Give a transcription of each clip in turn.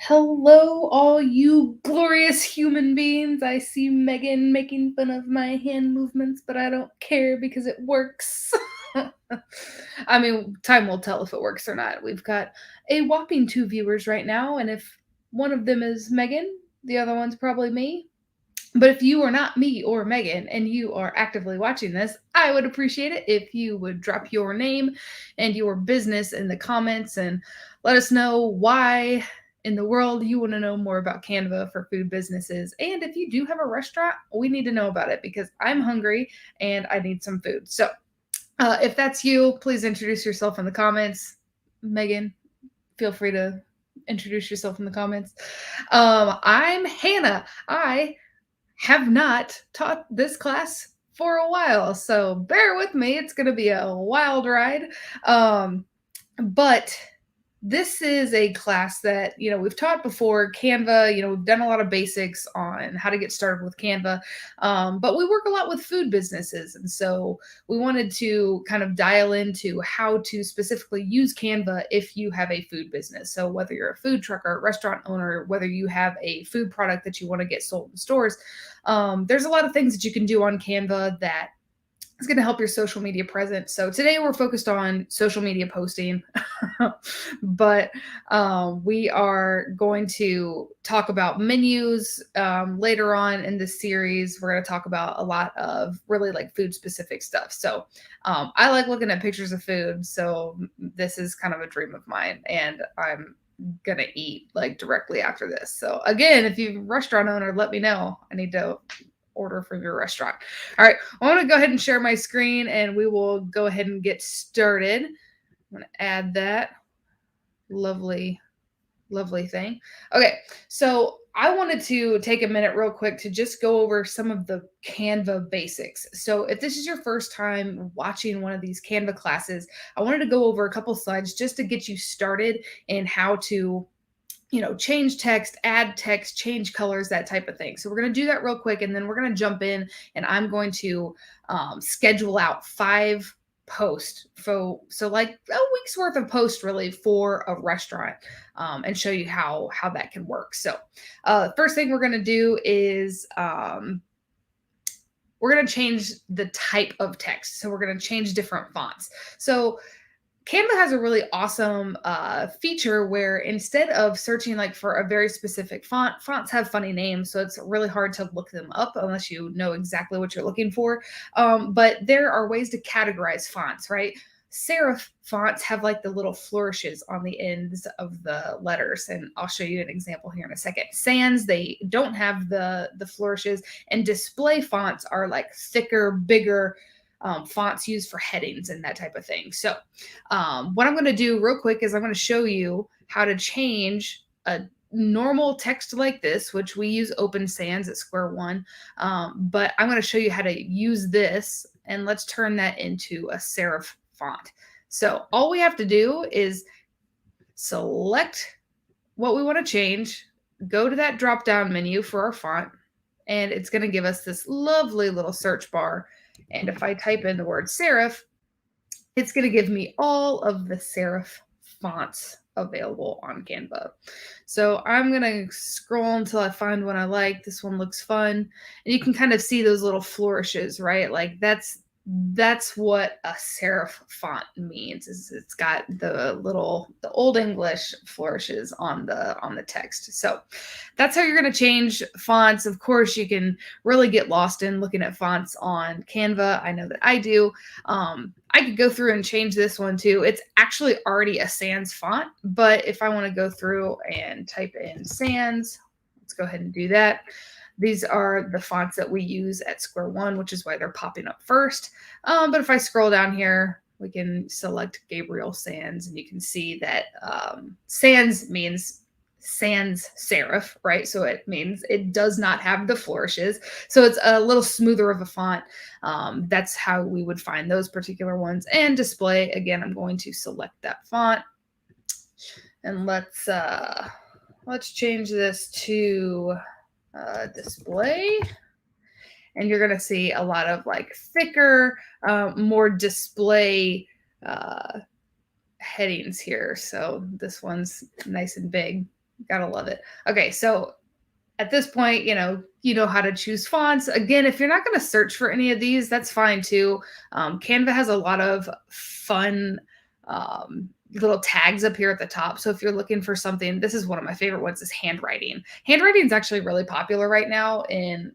Hello, all you glorious human beings. I see Megan making fun of my hand movements, but I don't care because it works. I mean, time will tell if it works or not. We've got a whopping two viewers right now, and if one of them is Megan, the other one's probably me. But if you are not me or Megan and you are actively watching this, I would appreciate it if you would drop your name and your business in the comments and let us know why in the world you want to know more about Canva for food businesses. And if you do have a restaurant, we need to know about it because I'm hungry and I need some food. So if that's you, please introduce yourself in the comments. Megan, feel free to introduce yourself in the comments. I'm Hannah. I have not taught this class for a while, so bear with me. It's going to be a wild ride. But this is a class that, we've taught before. Canva, we've done a lot of basics on how to get started with Canva. But we work a lot with food businesses. And so we wanted to kind of dial into how to specifically use Canva if you have a food business. So whether you're a food truck or a restaurant owner, whether you have a food product that you want to get sold in stores, there's a lot of things that you can do on Canva that is going to help your social media presence. So today we're focused on social media posting, but we are going to talk about menus later on in this series. We're going to talk about a lot of really like food specific stuff. So I like looking at pictures of food. So this is kind of a dream of mine, and I'm gonna eat like directly after this. So again, if you're a restaurant owner, let me know. I need to order from your restaurant. All right, I want to go ahead and share my screen and we will go ahead and get started. I'm going to add that lovely thing. Okay, so I wanted to take a minute real quick to just go over some of the Canva basics. So if this is your first time watching one of these Canva classes, I wanted to go over a couple slides just to get you started in how to change text, add text, change colors, that type of thing. So we're going to do that real quick, and then we're going to jump in, and I'm going to schedule out 5 posts. So like a week's worth of posts really for a restaurant, and show you how that can work. So first thing we're going to do is we're going to change the type of text. So we're going to change different fonts. So Canva has a really awesome feature where instead of searching like for a very specific font, fonts have funny names, so it's really hard to look them up unless you know exactly what you're looking for. But there are ways to categorize fonts, right? Serif fonts have like the little flourishes on the ends of the letters, and I'll show you an example here in a second. Sans, they don't have the flourishes, and display fonts are like thicker, bigger fonts used for headings and that type of thing. So what I'm going to do real quick is I'm going to show you how to change a normal text like this, which we use Open Sans at Square One. But I'm going to show you how to use this, and let's turn that into a serif font. So all we have to do is select what we want to change, go to that drop down menu for our font, and it's going to give us this lovely little search bar. And if I type in the word serif, it's going to give me all of the serif fonts available on Canva. So I'm going to scroll until I find one I like. This one looks fun. And you can kind of see those little flourishes, right? Like that's what a serif font means. Is it's got the old English flourishes on the text. So that's how you're going to change fonts. Of course, you can really get lost in looking at fonts on Canva. I know that I do. I could go through and change this one too. It's actually already a sans font, but if I want to go through and type in sans, let's go ahead and do that. These are the fonts that we use at Square One, which is why they're popping up first. But if I scroll down here, we can select Gabriel Sans, and you can see that sans means sans serif, right? So it means it does not have the flourishes. So it's a little smoother of a font. That's how we would find those particular ones. And display, again, I'm going to select that font. And let's change this to display, and you're going to see a lot of like thicker, more display headings here. So this one's nice and big. Gotta love it. Okay, so at this point, you know how to choose fonts. Again, if you're not going to search for any of these, that's fine too. Canva has a lot of fun little tags up here at the top. So if you're looking for something, this is one of my favorite ones is handwriting. Handwriting is actually really popular right now in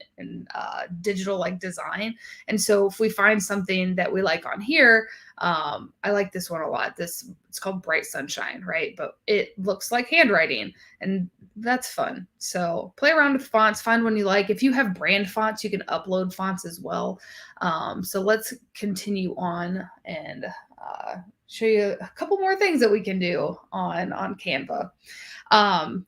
digital like design. And so if we find something that we like on here, I like this one a lot. It's called Bright Sunshine, right? But it looks like handwriting, and that's fun. So play around with fonts, find one you like. If you have brand fonts, you can upload fonts as well. So let's continue on and show you a couple more things that we can do on Canva.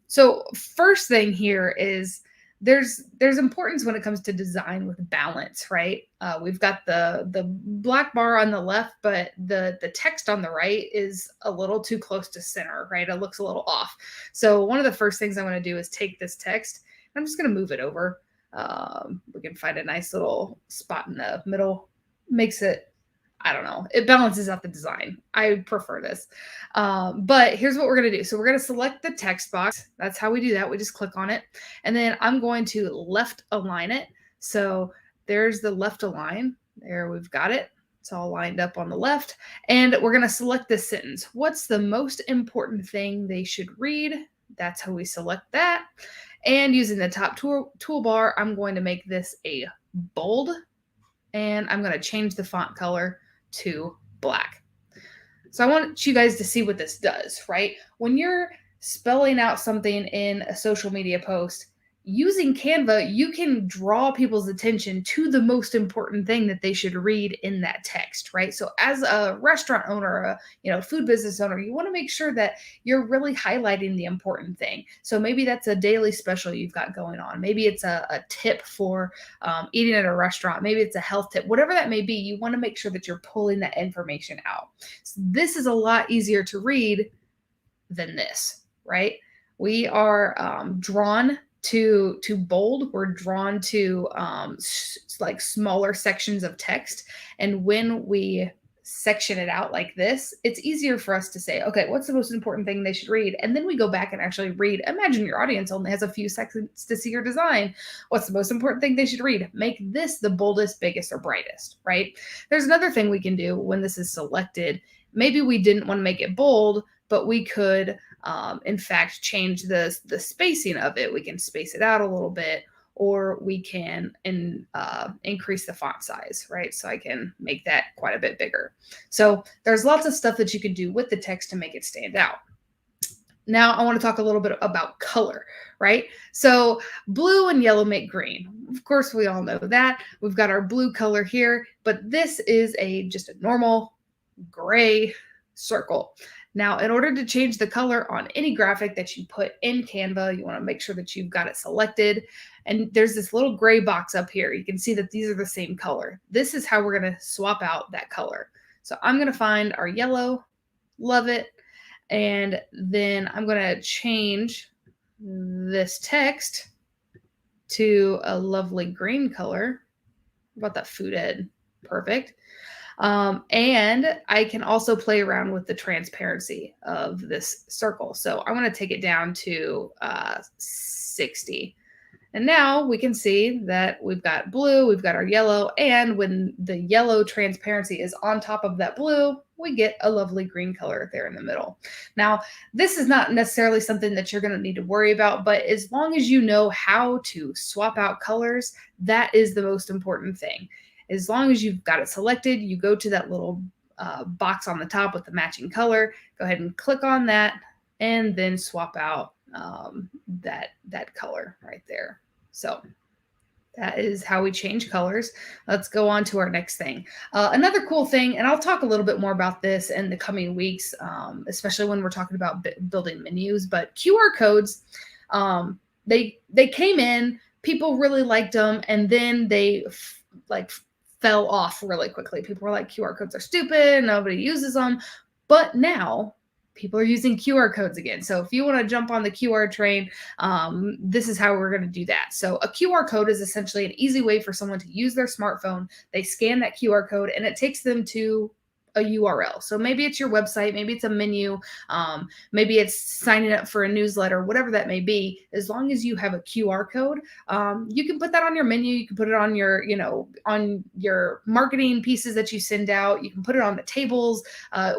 So first thing here is there's importance when it comes to design with balance, right? We've got the black bar on the left, but the text on the right is a little too close to center, right? It looks a little off. So one of the first things I'm going to do is take this text and I'm just going to move it over. We can find a nice little spot in the middle, makes it, I don't know, it balances out the design. I prefer this. But here's what we're going to do. So we're going to select the text box. That's how we do that. We just click on it. And then I'm going to left align it. So there's the left align. There, we've got it. It's all lined up on the left. And we're going to select this sentence. What's the most important thing they should read? That's how we select that. And using the top toolbar, I'm going to make this a bold. And I'm going to change the font color to black. So I want you guys to see what this does, right? When you're spelling out something in a social media post, using Canva, you can draw people's attention to the most important thing that they should read in that text, right? So as a restaurant owner, a food business owner, you want to make sure that you're really highlighting the important thing. So maybe that's a daily special you've got going on. Maybe it's a tip for eating at a restaurant. Maybe it's a health tip. Whatever that may be, you want to make sure that you're pulling that information out. So this is a lot easier to read than this, right? We are drawn to bold. We're drawn to like smaller sections of text. And when we section it out like this, it's easier for us to say, okay, what's the most important thing they should read? And then we go back and actually read. Imagine your audience only has a few seconds to see your design. What's the most important thing they should read? Make this the boldest, biggest, or brightest, right? There's another thing we can do when this is selected. Maybe we didn't want to make it bold, but we could in fact change the spacing of it. We can space it out a little bit, or we can increase the font size, right? So I can make that quite a bit bigger. So there's lots of stuff that you can do with the text to make it stand out. Now I want to talk a little bit about color, right? So blue and yellow make green. Of course, we all know that. We've got our blue color here, but this is just a normal gray circle. Now, in order to change the color on any graphic that you put in Canva, you want to make sure that you've got it selected. And there's this little gray box up here. You can see that these are the same color. This is how we're going to swap out that color. So I'm going to find our yellow, love it. And then I'm going to change this text to a lovely green color. How about that food ed? Perfect. And I can also play around with the transparency of this circle. So I'm going to take it down to 60. And now we can see that we've got blue, we've got our yellow, and when the yellow transparency is on top of that blue, we get a lovely green color there in the middle. Now, this is not necessarily something that you're going to need to worry about, but as long as you know how to swap out colors, that is the most important thing. As long as you've got it selected, you go to that little box on the top with the matching color, go ahead and click on that, and then swap out that color right there. So that is how we change colors. Let's go on to our next thing. Another cool thing, and I'll talk a little bit more about this in the coming weeks, especially when we're talking about building menus, but QR codes, they came in, people really liked them, and then they fell off really quickly. People were like, QR codes are stupid, nobody uses them. But now people are using QR codes again. So if you want to jump on the QR train, this is how we're going to do that. So a QR code is essentially an easy way for someone to use their smartphone. They scan that QR code and it takes them to a URL. So maybe it's your website, maybe it's a menu, maybe it's signing up for a newsletter, whatever that may be. As long as you have a QR code, you can put that on your menu. You can put it on your, on your marketing pieces that you send out. You can put it on the tables,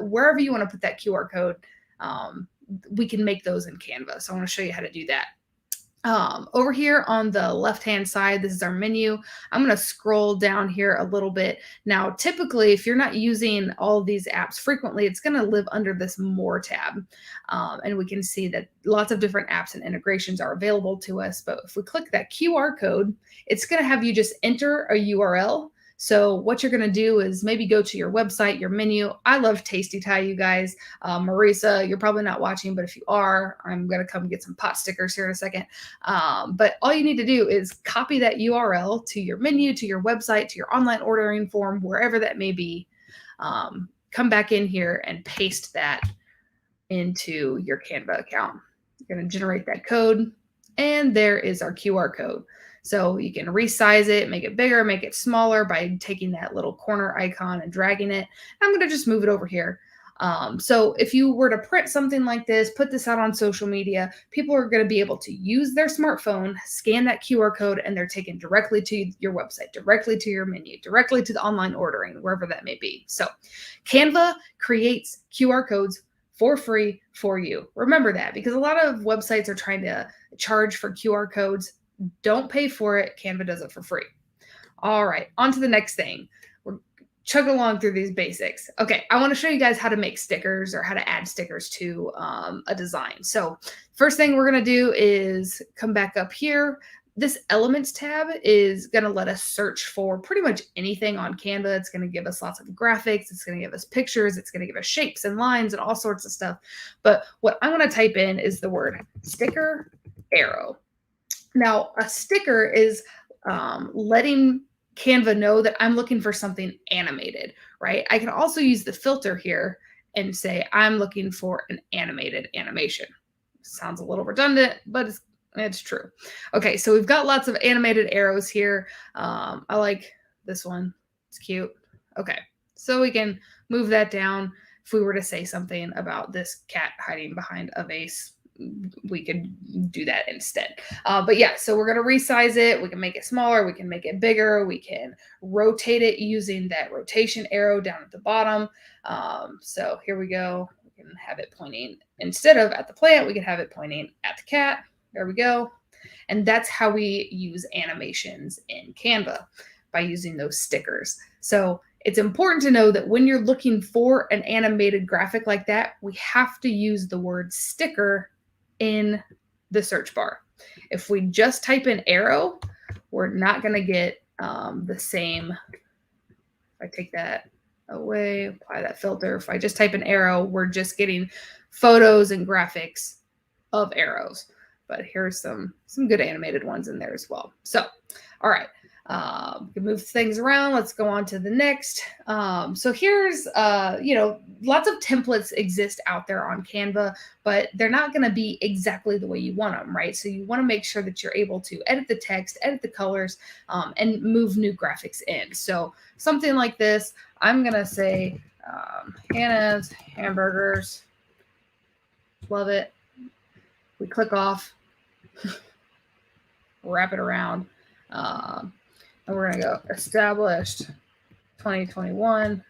wherever you want to put that QR code. We can make those in Canva. So I want to show you how to do that. Over here on the left-hand side, this is our menu. I'm going to scroll down here a little bit. Now, typically, if you're not using all of these apps frequently, it's going to live under this More tab. And we can see that lots of different apps and integrations are available to us. But if we click that QR code, it's going to have you just enter a URL. So what you're going to do is maybe go to your website, your menu. I love Tasty Tie, you guys. Marisa, you're probably not watching, but if you are, I'm going to come get some pot stickers here in a second. But all you need to do is copy that URL to your menu, to your website, to your online ordering form, wherever that may be. Come back in here and paste that into your Canva account. You're going to generate that code, and there is our QR code. So you can resize it, make it bigger, make it smaller by taking that little corner icon and dragging it. I'm going to just move it over here. So if you were to print something like this, put this out on social media, people are going to be able to use their smartphone, scan that QR code, and they're taken directly to your website, directly to your menu, directly to the online ordering, wherever that may be. So Canva creates QR codes for free for you. Remember that, because a lot of websites are trying to charge for QR codes. Don't pay for it. Canva does it for free. All right, on to the next thing. We're chugging along through these basics. Okay, I want to show you guys how to make stickers or how to add stickers to a design. So first thing we're going to do is come back up here. This Elements tab is going to let us search for pretty much anything on Canva. It's going to give us lots of graphics. It's going to give us pictures. It's going to give us shapes and lines and all sorts of stuff. But what I'm going to type in is the word sticker arrow. Now, a sticker is letting Canva know that I'm looking for something animated, right? I can also use the filter here and say I'm looking for an animated animation. Sounds a little redundant, but it's true. Okay, so we've got lots of animated arrows here. I like this one. It's cute. Okay, so we can move that down. If we were to say something about this cat hiding behind a vase, we could do that instead. But yeah, so we're going to resize it. We can make it smaller. We can make it bigger. We can rotate it using that rotation arrow down at the bottom. So here we go. We can have it pointing, instead of at the plant, we can have it pointing at the cat. There we go. And that's how we use animations in Canva, by using those stickers. So it's important to know that when you're looking for an animated graphic like that, we have to use the word sticker in the search bar. If we just type in arrow, we're not going to get the same. If I take that away, apply that filter, if I just type in arrow, we're just getting photos and graphics of arrows. But here's some good animated ones in there as well. So, all right. We can move things around. Let's go on to the next. So here's, lots of templates exist out there on Canva, but they're not going to be exactly the way you want them, right? So you want to make sure that you're able to edit the text, edit the colors, and move new graphics in. So something like this, I'm going to say Hannah's Hamburgers. Love it. We click off, wrap it around. And we're going to go established 2021.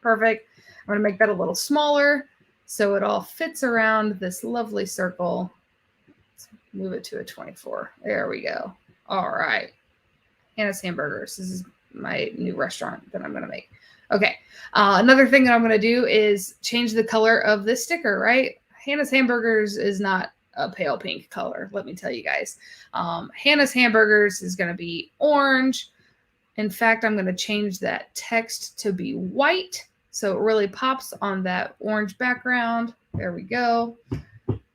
Perfect. I'm going to make that a little smaller so it all fits around this lovely circle. Let's move it to a 24. There we go. All right. Hannah's Hamburgers. This is my new restaurant that I'm going to make. Okay. Another thing that I'm going to do is change the color of this sticker, right? Hannah's Hamburgers is not a pale pink color, let me tell you guys. Hannah's Hamburgers is going to be orange. In fact, I'm going to change that text to be white so it really pops on that orange background. There we go.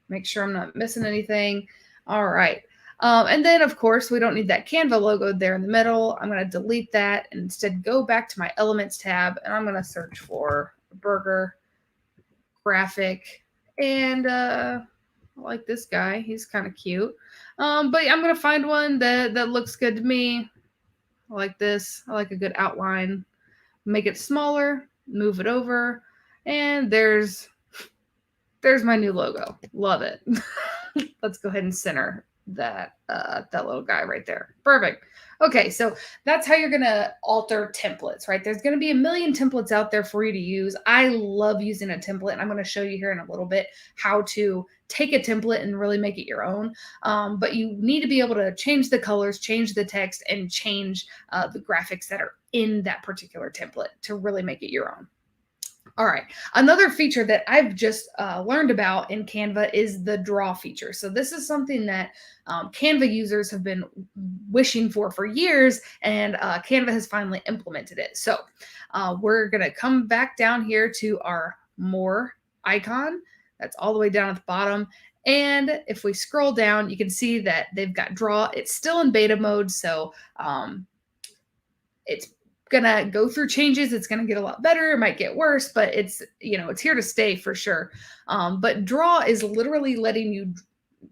Make sure I'm not missing anything. All right. And then, of course, we don't need that Canva logo there in the middle. I'm going to delete that and instead go back to my Elements tab, and I'm going to search for burger graphic. And I like this guy. He's kind of cute. But I'm going to find one that looks good to me. I like this. I like a good outline. Make it smaller. move it over, and there's my new logo. Love it. Let's go ahead and center that little guy right there. Perfect. Okay, so that's how you're gonna alter templates, right? There's gonna be a million templates out there for you to use. I love using a template, and I'm gonna show you here in a little bit how to take a template and really make it your own. But you need to be able to change the colors, change the text, and change the graphics that are in that particular template to really make it your own. All right. Another feature that I've just learned about in Canva is the draw feature. So this is something that Canva users have been wishing for years, and Canva has finally implemented it. So we're going to come back down here to our more icon. That's all the way down at the bottom. And if we scroll down, you can see that they've got draw. It's still in beta mode. So it's gonna go through changes. It's gonna get a lot better. It might get worse, but it's it's here to stay for sure. But draw is literally letting you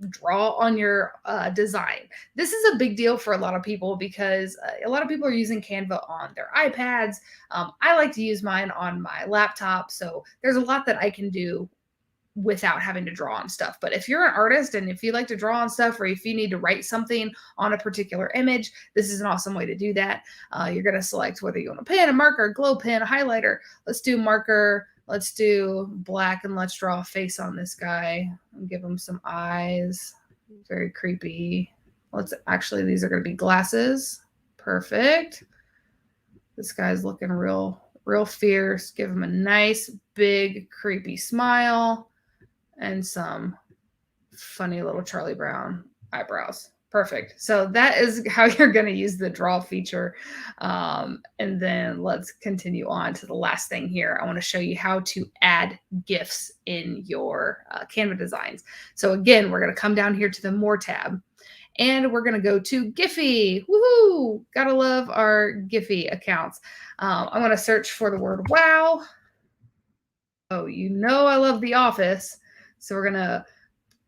draw on your design. This is a big deal for a lot of people because a lot of people are using Canva on their iPads. I like to use mine on my laptop, so there's a lot that I can do without having to draw on stuff. But if you're an artist and if you like to draw on stuff, or if you need to write something on a particular image, this is an awesome way to do that. You're going to select whether you want a pen, a marker, a glow pen, a highlighter. Let's do marker. Let's do black, and let's draw a face on this guy and give him some eyes. Very creepy. These are going to be glasses. Perfect. This guy's looking real fierce. Give him a nice, big, creepy smile and some funny little Charlie Brown eyebrows. Perfect. So that is how you're going to use the draw feature. And then let's continue on to the last thing here. I want to show you how to add GIFs in your Canva designs. So again, we're going to come down here to the More tab, and we're going to go to Giphy. Woohoo! Gotta love our Giphy accounts. I'm going to search for the word wow. Oh, I love The Office. So we're going to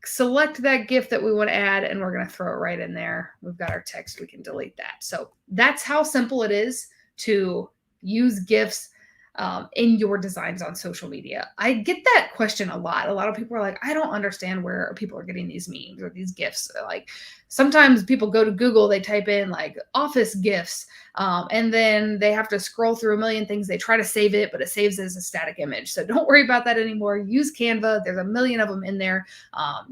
select that GIF that we want to add, and we're going to throw it right in there. We've got our text. We can delete that. So that's how simple it is to use GIFs in your designs on social media. I get that question a lot. A lot of people are like, I don't understand where people are getting these memes or these GIFs. Like sometimes people go to Google, they type in like office GIFs, and then they have to scroll through a million things. They try to save it, but it saves as a static image. So don't worry about that anymore. Use Canva. There's a million of them in there.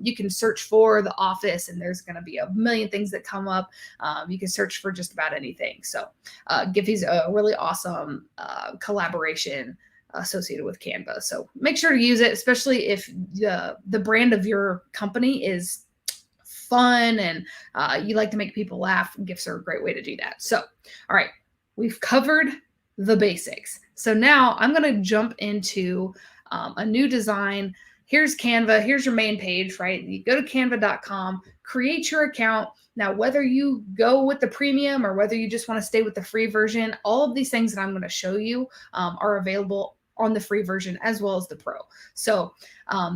You can search for the office, and there's going to be a million things that come up. You can search for just about anything. So Giphy's a really awesome collaboration associated with Canva. So make sure to use it, especially if the brand of your company is fun and you like to make people laugh. GIFs are a great way to do that. So, all right, we've covered the basics. So now I'm going to jump into a new design. Here's Canva. Here's your main page, right? You go to canva.com, create your account. Now, whether you go with the premium or whether you just want to stay with the free version, all of these things that I'm going to show you are available on the free version as well as the pro. So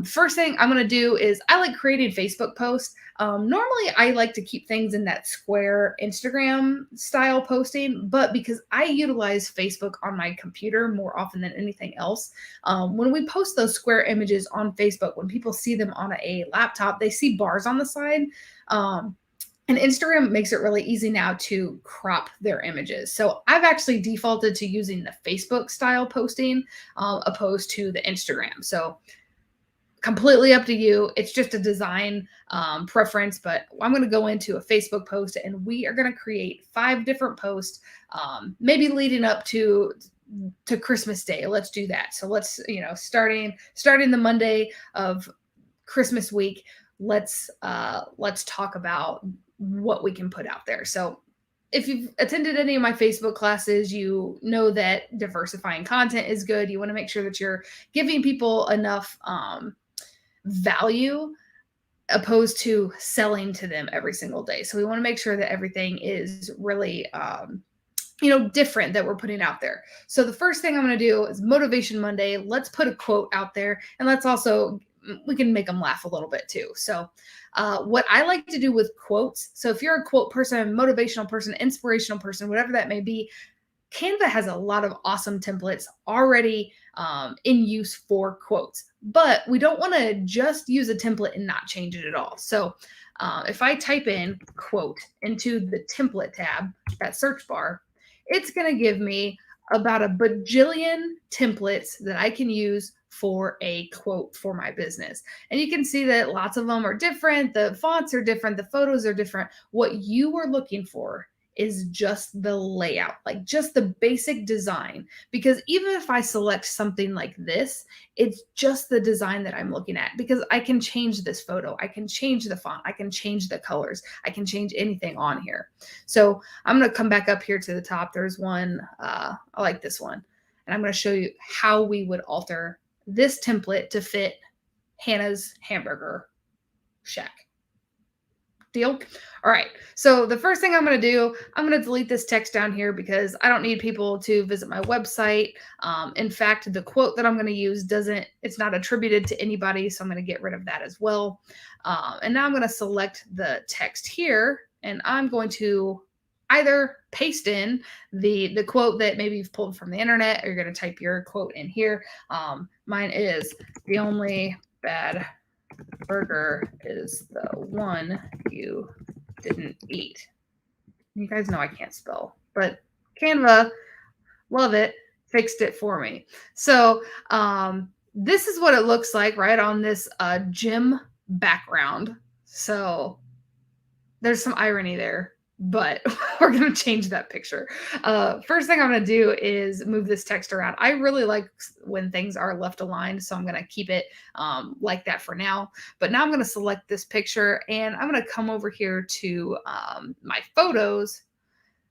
first thing I'm going to do is I like creating Facebook posts. Normally I like to keep things in that square Instagram style posting, but because I utilize Facebook on my computer more often than anything else, when we post those square images on Facebook, when people see them on a laptop, they see bars on the side. And Instagram makes it really easy now to crop their images. So I've actually defaulted to using the Facebook style posting opposed to the Instagram. So completely up to you. It's just a design preference, but I'm going to go into a Facebook post and we are going to create 5 different posts, maybe leading up to Christmas Day. Let's do that. So let's, starting the Monday of Christmas week, let's talk about what we can put out there. So if you've attended any of my Facebook classes, you know that diversifying content is good. You want to make sure that you're giving people enough value opposed to selling to them every single day. So we want to make sure that everything is really different that we're putting out there. So the first thing I'm going to do is Motivation Monday. Let's put a quote out there, and we can make them laugh a little bit too. So what I like to do with quotes, so if you're a quote person, motivational person, inspirational person, whatever that may be, Canva has a lot of awesome templates already in use for quotes, but we don't want to just use a template and not change it at all. So if I type in quote into the template tab, that search bar, it's going to give me about a bajillion templates that I can use for a quote for my business. And you can see that lots of them are different. The fonts are different. The photos are different. What you are looking for is just the layout, like just the basic design. Because even if I select something like this, it's just the design that I'm looking at, because I can change this photo. I can change the font. I can change the colors. I can change anything on here. So I'm going to come back up here to the top. There's one, I like this one. And I'm going to show you how we would alter this template to fit Hannah's hamburger shack. Deal? All right. So the first thing I'm going to do, I'm going to delete this text down here because I don't need people to visit my website. In fact, the quote that I'm going to use it's not attributed to anybody. So I'm going to get rid of that as well. And now I'm going to select the text here, and I'm going to either paste in the quote that maybe you've pulled from the internet, or you're going to type your quote in here. Mine is, the only bad burger is the one you didn't eat. You guys know I can't spell, but Canva, love it, fixed it for me. So this is what it looks like right on this gym background. So there's some irony there, but we're going to change that picture. First thing I'm going to do is move this text around. I really like when things are left aligned, so I'm going to keep it like that for now. But now I'm going to select this picture, and I'm going to come over here to my photos.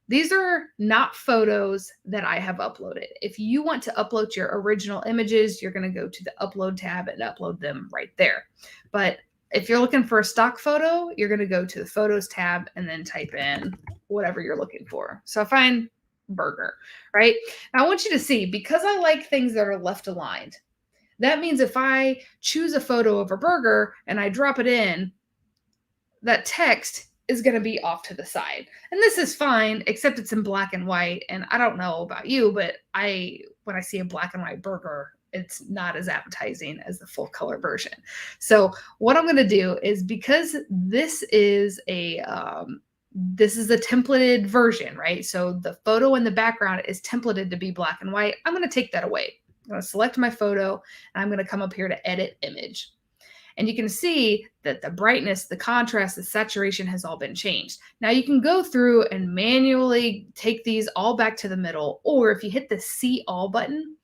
These are not photos that I have uploaded. If you want to upload your original images, you're going to go to the upload tab and upload them right there. But if you're looking for a stock photo, you're going to go to the photos tab and then type in whatever you're looking for. So I find burger, right? Now I want you to see, because I like things that are left aligned, that means if I choose a photo of a burger and I drop it in, that text is going to be off to the side. And this is fine, except it's in black and white. And I don't know about you, but when I see a black and white burger, it's not as appetizing as the full color version. So what I'm going to do is, because this is a templated version, right? So the photo in the background is templated to be black and white. I'm going to take that away. I'm going to select my photo, and I'm going to come up here to edit image. And you can see that the brightness, the contrast, the saturation has all been changed. Now you can go through and manually take these all back to the middle, or if you hit the See All button,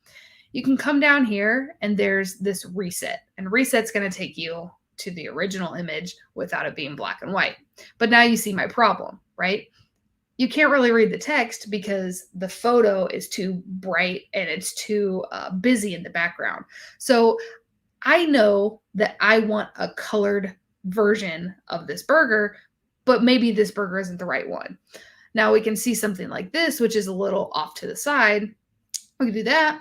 you can come down here and there's this reset. And reset's going to take you to the original image without it being black and white. But now you see my problem, right? You can't really read the text because the photo is too bright and it's too busy in the background. So I know that I want a colored version of this burger, but maybe this burger isn't the right one. Now we can see something like this, which is a little off to the side. We can do that.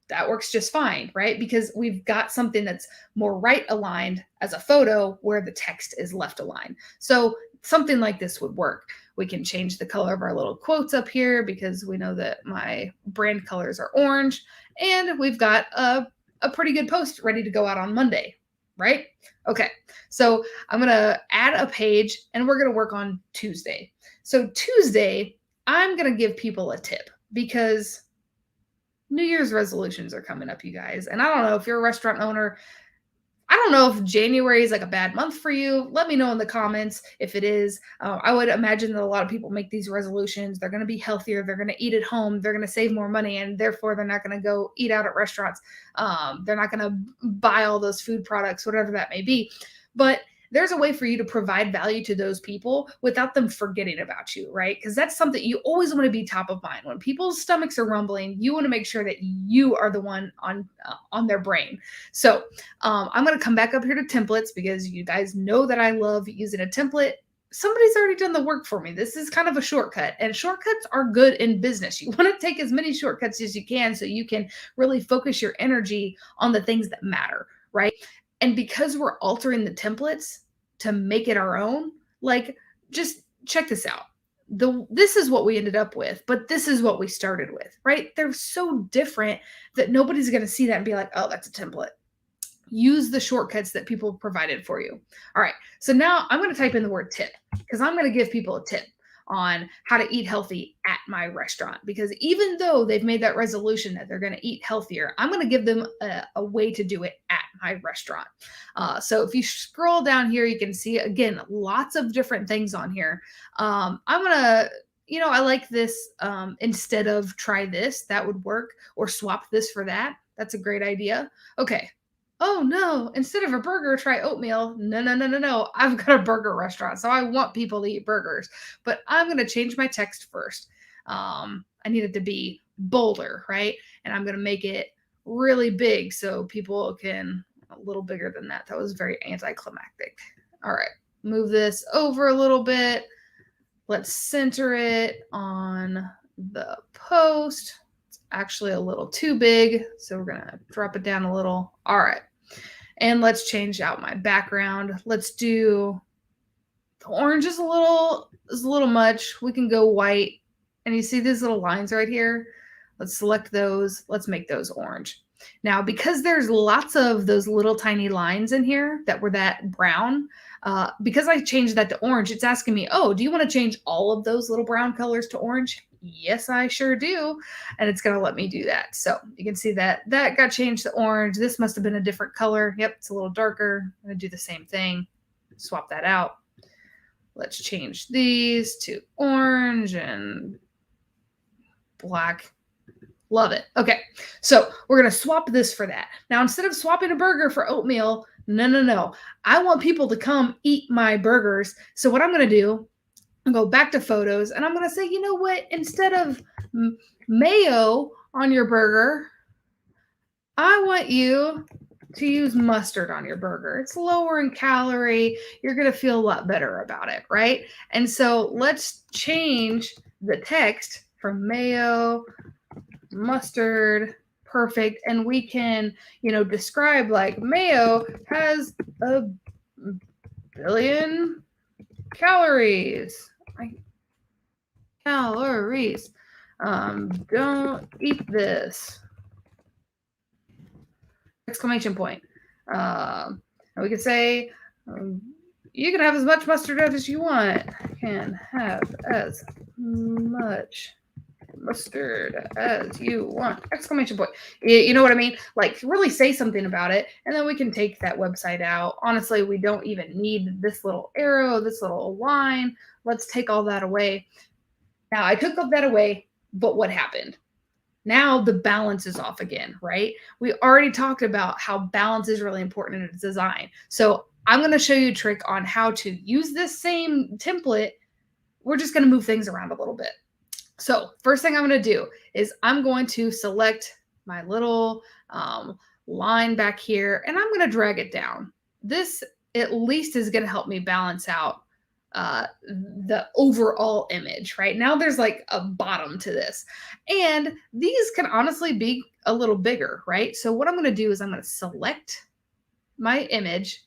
That works just fine, right? Because we've got something that's more right aligned as a photo where the text is left aligned. So something like this would work. We can change the color of our little quotes up here because we know that my brand colors are orange, and we've got a pretty good post ready to go out on Monday, right? Okay, so I'm going to add a page, and we're going to work on Tuesday. So Tuesday, I'm going to give people a tip, because New Year's resolutions are coming up, you guys. And I don't know if you're a restaurant owner. I don't know if January is like a bad month for you. Let me know in the comments if it is. I would imagine that a lot of people make these resolutions. They're going to be healthier. They're going to eat at home. They're going to save more money, and therefore they're not going to go eat out at restaurants. They're not going to buy all those food products, whatever that may be. But there's a way for you to provide value to those people without them forgetting about you, right? Because that's something you always want to be top of mind. When people's stomachs are rumbling, you want to make sure that you are the one on their brain. So I'm going to come back up here to templates, because you guys know that I love using a template. Somebody's already done the work for me. This is kind of a shortcut, and shortcuts are good in business. You want to take as many shortcuts as you can so you can really focus your energy on the things that matter, right? And because we're altering the templates to make it our own, like, just check this out. this is what we ended up with, but this is what we started with, right? They're so different that nobody's going to see that and be like, oh, that's a template. Use the shortcuts that people provided for you. All right, so now I'm going to type in the word tip because I'm going to give people a tip on how to eat healthy at my restaurant, because even though they've made that resolution that they're going to eat healthier, I'm going to give them a way to do it at my restaurant. So if you scroll down here, you can see, again, lots of different things on here. I'm going to, I like this, instead of try this, that would work, or swap this for that. That's a great idea. Okay. Oh no, instead of a burger, try oatmeal. No, no, no, no, no. I've got a burger restaurant, so I want people to eat burgers. But I'm going to change my text first. I need it to be bolder, right? And I'm going to make it really big so people can, a little bigger than that. That was very anticlimactic. All right, move this over a little bit. Let's center it on the post. It's actually a little too big, so we're going to drop it down a little. All right. And let's change out my background. Let's do the orange is a little much. We can go white. And you see these little lines right here? Let's select those. Let's make those orange. Now, because there's lots of those little tiny lines in here that were that brown, because I changed that to orange, it's asking me, oh, do you want to change all of those little brown colors to orange? Yes, I sure do. And it's going to let me do that. So you can see that got changed to orange. This must have been a different color. Yep, it's a little darker. I'm going to do the same thing. Swap that out. Let's change these to orange and black. Love it. Okay, so we're going to swap this for that. Now, instead of swapping a burger for oatmeal, no. I want people to come eat my burgers. So what I'm going to do, I'll go back to photos, and I'm going to say, you know what? Instead of mayo on your burger, I want you to use mustard on your burger. It's lower in calorie. You're going to feel a lot better about it, right? And so let's change the text from mayo, mustard, perfect. And we can, describe like mayo has 1 billion calories. Calories. Don't eat this. Exclamation point. And we could say, you can have as much mustard as you want. Can have as much mustard as you want. Exclamation point. You know what I mean? Like, really say something about it, and then we can take that website out. Honestly, we don't even need this little arrow, this little line. Let's take all that away. Now, I took all that away, but what happened? Now the balance is off again, right? We already talked about how balance is really important in design. So I'm going to show you a trick on how to use this same template. We're just going to move things around a little bit. So first thing I'm going to do is I'm going to select my little line back here, and I'm going to drag it down. This at least is going to help me balance out the overall image. Right now there's like a bottom to this, and these can honestly be a little bigger, right? So what I'm going to do is I'm going to select my image,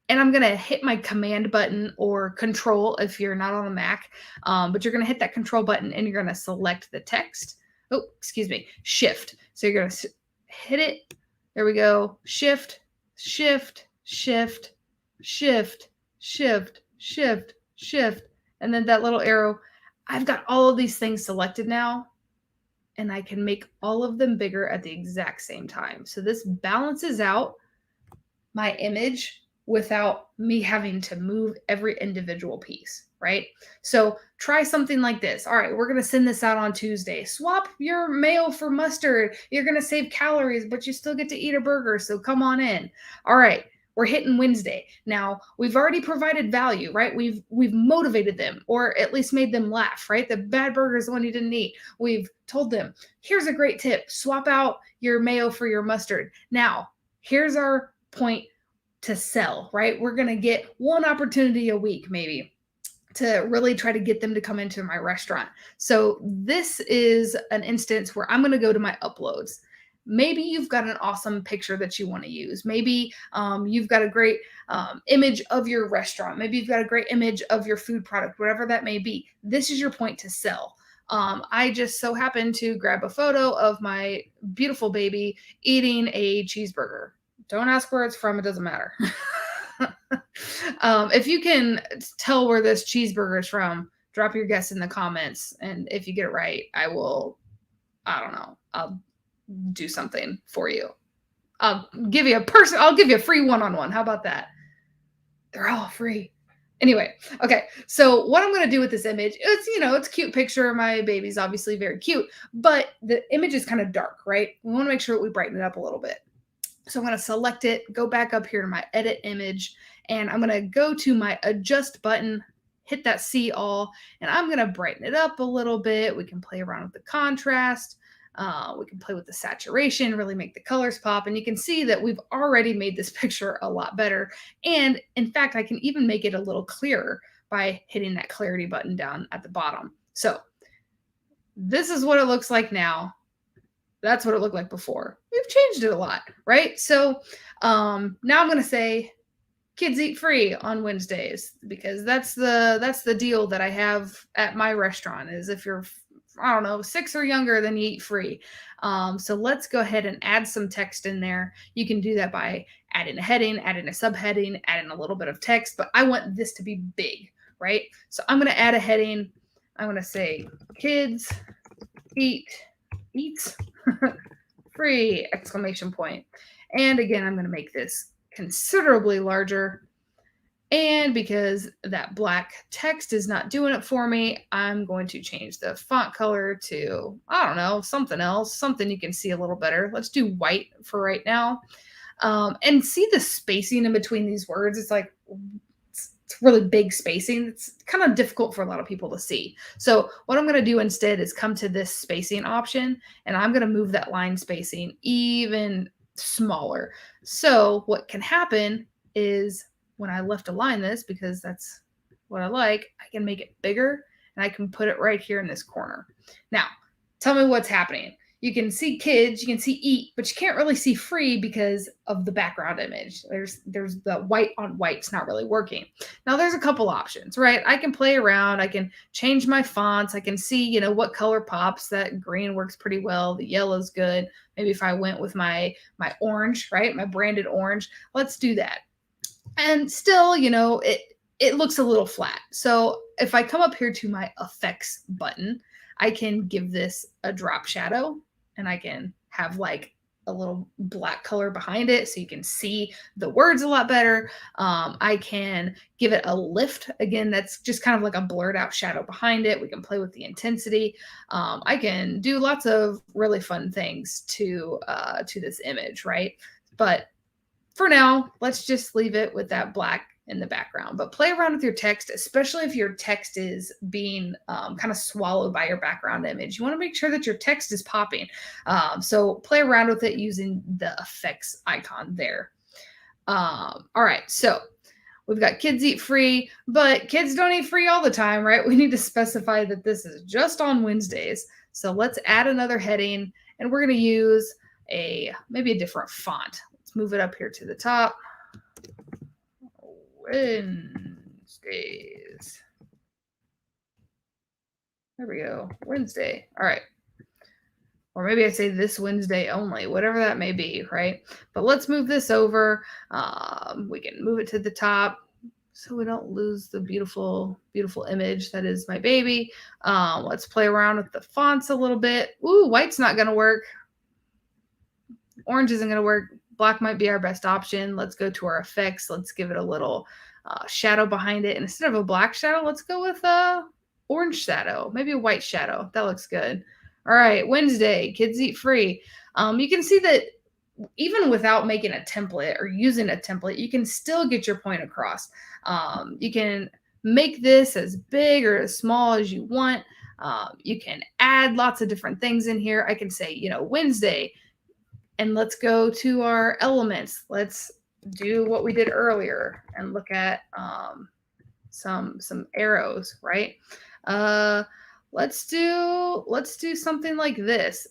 and I'm going to hit my command button or control if you're not on a Mac, but you're going to hit that control button and you're going to select the text. Oh, excuse me, shift. So you're going to hit it. There we go. Shift, shift, shift, shift, shift, shift, shift, and then that little arrow. I've got all of these things selected now, and I can make all of them bigger at the exact same time. So this balances out my image without me having to move every individual piece, right? So try something like this. All right, we're going to send this out on Tuesday. Swap your mayo for mustard. You're going to save calories, but you still get to eat a burger, so come on in. All right, we're hitting Wednesday. Now, we've already provided value, right? We've motivated them, or at least made them laugh, right? The bad burger is the one you didn't eat. We've told them, here's a great tip. Swap out your mayo for your mustard. Now, here's our point to sell, right? We're going to get one opportunity a week, maybe, to really try to get them to come into my restaurant. So this is an instance where I'm going to go to my uploads. Maybe you've got an awesome picture that you want to use. Maybe you've got a great image of your restaurant. Maybe you've got a great image of your food product, whatever that may be. This is your point to sell. I just so happened to grab a photo of my beautiful baby eating a cheeseburger. Don't ask where it's from, it doesn't matter. If you can tell where this cheeseburger is from, drop your guess in the comments. And if you get it right, I don't know, I'll do something for you. I'll give you a free one-on-one. How about that? They're all free. Anyway, okay. So what I'm going to do with this image, it's a cute picture. My baby's obviously very cute, but the image is kind of dark, right? We want to make sure that we brighten it up a little bit. So I'm going to select it, go back up here to my edit image, and I'm going to go to my adjust button, hit that see all, and I'm going to brighten it up a little bit. We can play around with the contrast. We can play with the saturation, really make the colors pop. And you can see that we've already made this picture a lot better. And in fact, I can even make it a little clearer by hitting that clarity button down at the bottom. So this is what it looks like now. That's what it looked like before. We've changed it a lot, right? So now I'm going to say kids eat free on Wednesdays, because that's the deal that I have at my restaurant, is if you're, I don't know, 6 or younger, then you eat free. So let's go ahead and add some text in there. You can do that by adding a heading, adding a subheading, adding a little bit of text, but I want this to be big, right? So I'm going to add a heading. I'm going to say kids eats free, exclamation point. And again, I'm going to make this considerably larger. And because that black text is not doing it for me, I'm going to change the font color to, I don't know, something else, something you can see a little better. Let's do white for right now. And see the spacing in between these words. It's like, it's really big spacing. It's kind of difficult for a lot of people to see. So what I'm going to do instead is come to this spacing option, and I'm going to move that line spacing even smaller. So what can happen is, when I left align this, because that's what I like, I can make it bigger, and I can put it right here in this corner. Now, tell me what's happening. You can see kids, you can see eat, but you can't really see free because of the background image. There's the white on white's not really working. Now there's a couple options, right? I can play around. I can change my fonts. I can see, what color pops. That green works pretty well. The yellow's good. Maybe if I went with my orange, right? My branded orange. Let's do that. And still, it looks a little flat. So if I come up here to my effects button, I can give this a drop shadow, and I can have like a little black color behind it so you can see the words a lot better. I can give it a lift. Again, that's just kind of like a blurred out shadow behind it. We can play with the intensity. I can do lots of really fun things to this image, right? But for now, let's just leave it with that black in the background. But play around with your text, especially if your text is being kind of swallowed by your background image. You want to make sure that your text is popping. So play around with it using the effects icon there. All right, so we've got kids eat free, but kids don't eat free all the time, right? We need to specify that this is just on Wednesdays. So let's add another heading, and we're going to use maybe a different font. Let's move it up here to the top. Wednesdays. There we go. Wednesday. All right. Or maybe I say this Wednesday only, whatever that may be, right? But let's move this over. We can move it to the top so we don't lose the beautiful, beautiful image that is my baby. Let's play around with the fonts a little bit. Ooh, white's not going to work. Orange isn't going to work. Black might be our best option. Let's go to our effects. Let's give it a little shadow behind it. And instead of a black shadow, let's go with a orange shadow, maybe a white shadow. That looks good. All right, Wednesday, kids eat free. You can see that even without making a template or using a template, you can still get your point across. You can make this as big or as small as you want. You can add lots of different things in here. I can say, Wednesday, and let's go to our elements. Let's do what we did earlier and look at some arrows, right? Let's do something like this.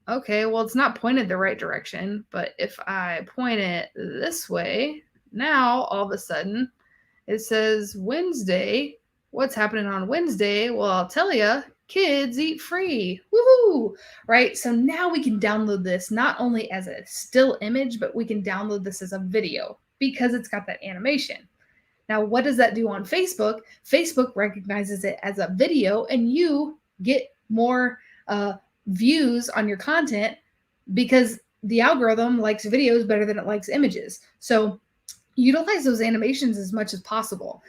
Okay, well, it's not pointed the right direction, but if I point it this way, now all of a sudden it says Wednesday. What's happening on Wednesday? Well, I'll tell you, kids eat free. Woohoo! Right? So now we can download this not only as a still image, but we can download this as a video because it's got that animation. Now, what does that do on Facebook? Facebook recognizes it as a video, and you get more views on your content because the algorithm likes videos better than it likes images. So utilize those animations as much as possible.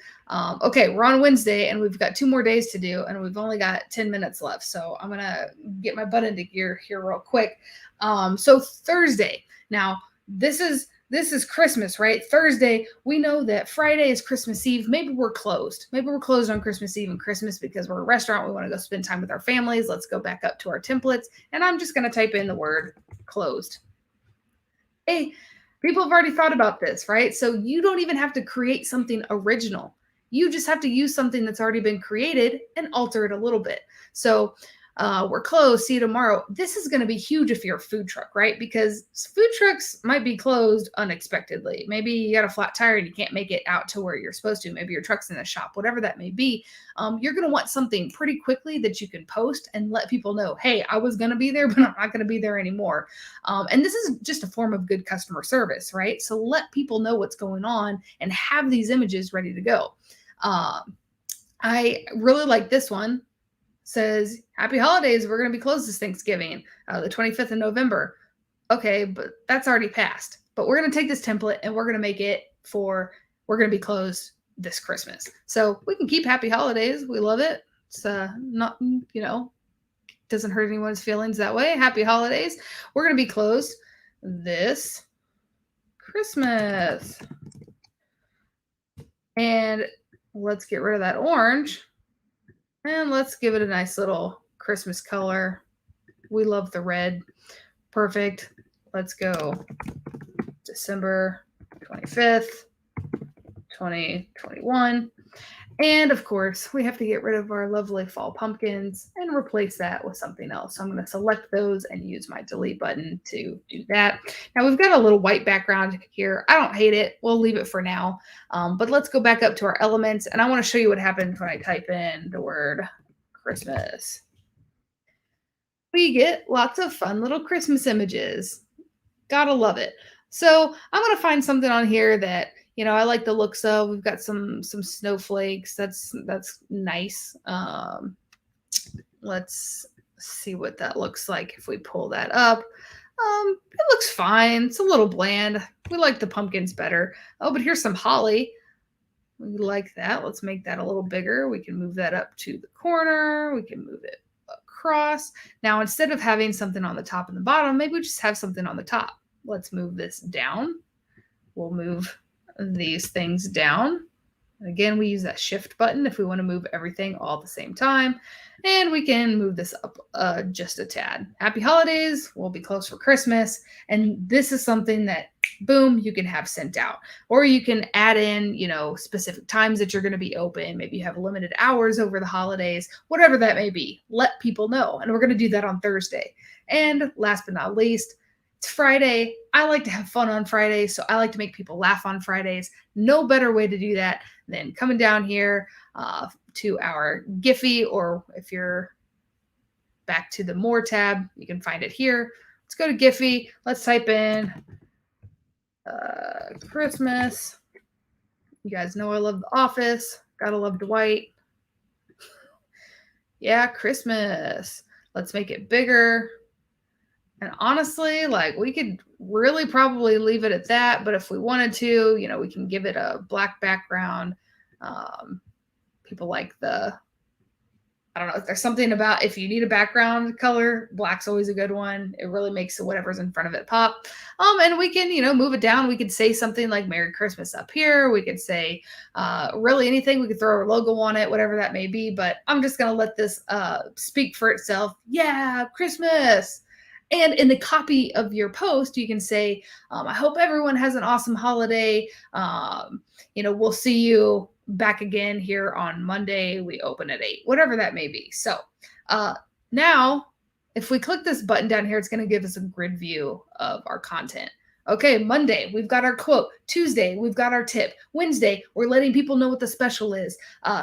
Okay, we're on Wednesday and we've got 2 more days to do, and we've only got 10 minutes left. So I'm gonna get my butt into gear here real quick. So Thursday. Now this is Christmas, right? Thursday. We know that Friday is Christmas Eve. Maybe we're closed. Maybe we're closed on Christmas Eve and Christmas because we're a restaurant. We want to go spend time with our families. Let's go back up to our templates, and I'm just gonna type in the word closed. Hey, people have already thought about this, right? So you don't even have to create something original. You just have to use something that's already been created and alter it a little bit. So we're closed. See you tomorrow. This is going to be huge if you're a food truck, right? Because food trucks might be closed unexpectedly. Maybe you got a flat tire and you can't make it out to where you're supposed to. Maybe your truck's in the shop, whatever that may be. You're going to want something pretty quickly that you can post and let people know, hey, I was going to be there, but I'm not going to be there anymore. And this is just a form of good customer service, right? So let people know what's going on and have these images ready to go. I really like this one. Says, happy holidays. We're going to be closed this Thanksgiving, the 25th of November. Okay, but that's already passed. But we're going to take this template and we're going to make it we're going to be closed this Christmas. So we can keep happy holidays. We love it. It's not, doesn't hurt anyone's feelings that way. Happy holidays. We're going to be closed this Christmas. And let's get rid of that orange. And let's give it a nice little Christmas color. We love the red. Perfect. Let's go December 25th, 2021. And of course, we have to get rid of our lovely fall pumpkins and replace that with something else. So I'm going to select those and use my delete button to do that. Now we've got a little white background here. I don't hate it. We'll leave it for now. But let's go back up to our elements. And I want to show you what happens when I type in the word Christmas. We get lots of fun little Christmas images. Gotta love it. So I'm going to find something on here that I like the looks of. We've got some snowflakes. That's nice. Let's see what that looks like if we pull that up. It looks fine. It's a little bland. We like the pumpkins better. Oh, but here's some holly. We like that. Let's make that a little bigger. We can move that up to the corner. We can move it across. Now, instead of having something on the top and the bottom, maybe we just have something on the top. Let's move this down. We'll move these things down. Again, we use that shift button if we want to move everything all at the same time. And we can move this up just a tad. Happy holidays. We'll be closed for Christmas. And this is something that, boom, you can have sent out. Or you can add in, specific times that you're going to be open. Maybe you have limited hours over the holidays, whatever that may be. Let people know. And we're going to do that on Thursday. And last but not least, it's Friday. I like to have fun on Fridays, so I like to make people laugh on Fridays. No better way to do that than coming down here to our Giphy, or if you're back to the More tab, you can find it here. Let's go to Giphy. Let's type in Christmas. You guys know I love The Office. Gotta love Dwight. Yeah, Christmas. Let's make it bigger. And honestly, we could really probably leave it at that. But if we wanted to, we can give it a black background. People like I don't know, if there's something about if you need a background color, black's always a good one. It really makes whatever's in front of it pop. And we can, move it down. We could say something like Merry Christmas up here. We could say really anything. We could throw our logo on it, whatever that may be. But I'm just going to let this speak for itself. Yeah, Christmas. And in the copy of your post, you can say, I hope everyone has an awesome holiday. We'll see you back again here on Monday. We open at 8, whatever that may be. So now If we click this button down here, it's going to give us a grid view of our content. Okay, Monday, we've got our quote. Tuesday, we've got our tip. Wednesday, we're letting people know what the special is.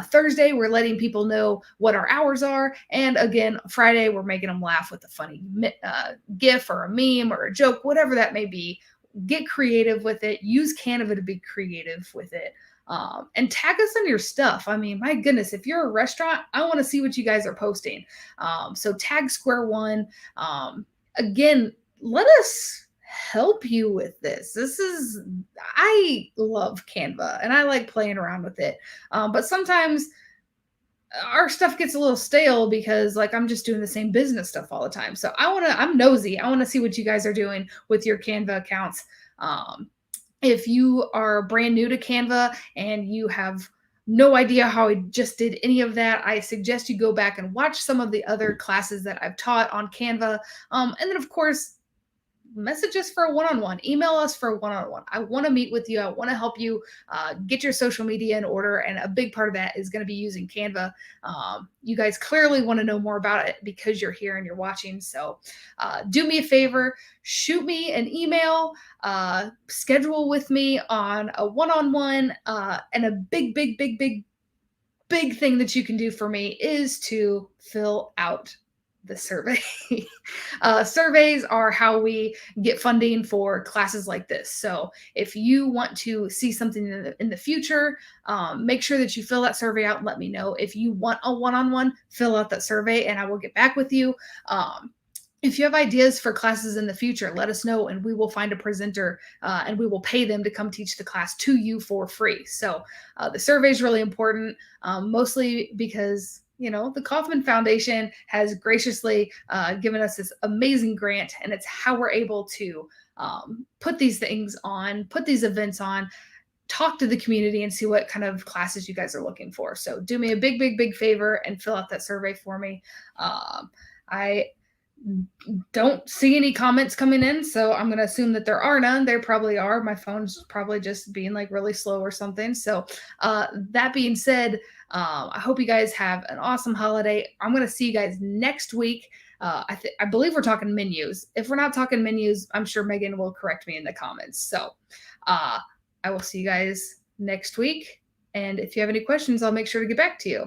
Thursday, we're letting people know what our hours are. And again, Friday, we're making them laugh with a funny GIF or a meme or a joke, whatever that may be. Get creative with it. Use Canva to be creative with it. And tag us in your stuff. I mean, my goodness, if you're a restaurant, I want to see what you guys are posting. So tag Square One. Again, let us help you with this. I love Canva and I like playing around with it. But sometimes our stuff gets a little stale because like I'm just doing the same business stuff all the time. So I'm nosy. I want to see what you guys are doing with your Canva accounts. If you are brand new to Canva and you have no idea how I just did any of that, I suggest you go back and watch some of the other classes that I've taught on Canva. And then of course, message us for a one-on-one, email us for a one-on-one. I want to meet with you. I want to help you get your social media in order. And a big part of that is going to be using Canva. You guys clearly want to know more about it because you're here and you're watching. So do me a favor, shoot me an email, schedule with me on a one-on-one, and a big thing that you can do for me is to fill out the survey. Surveys are how we get funding for classes like this. So if you want to see something in the future, make sure that you fill that survey out and let me know. If you want a one-on-one, fill out that survey and I will get back with you. If you have ideas for classes in the future, let us know and we will find a presenter and we will pay them to come teach the class to you for free. So the survey is really important, mostly because the Kauffman Foundation has graciously given us this amazing grant, and it's how we're able to put these things on, put these events on, talk to the community and see what kind of classes you guys are looking for. So do me a big favor and fill out that survey for me. I don't see any comments coming in, so I'm going to assume that there are none. There probably are. My phone's probably just being like really slow or something. So that being said, I hope you guys have an awesome holiday. I'm going to see you guys next week. I believe we're talking menus. If we're not talking menus, I'm sure Megan will correct me in the comments. So I will see you guys next week. And if you have any questions, I'll make sure to get back to you.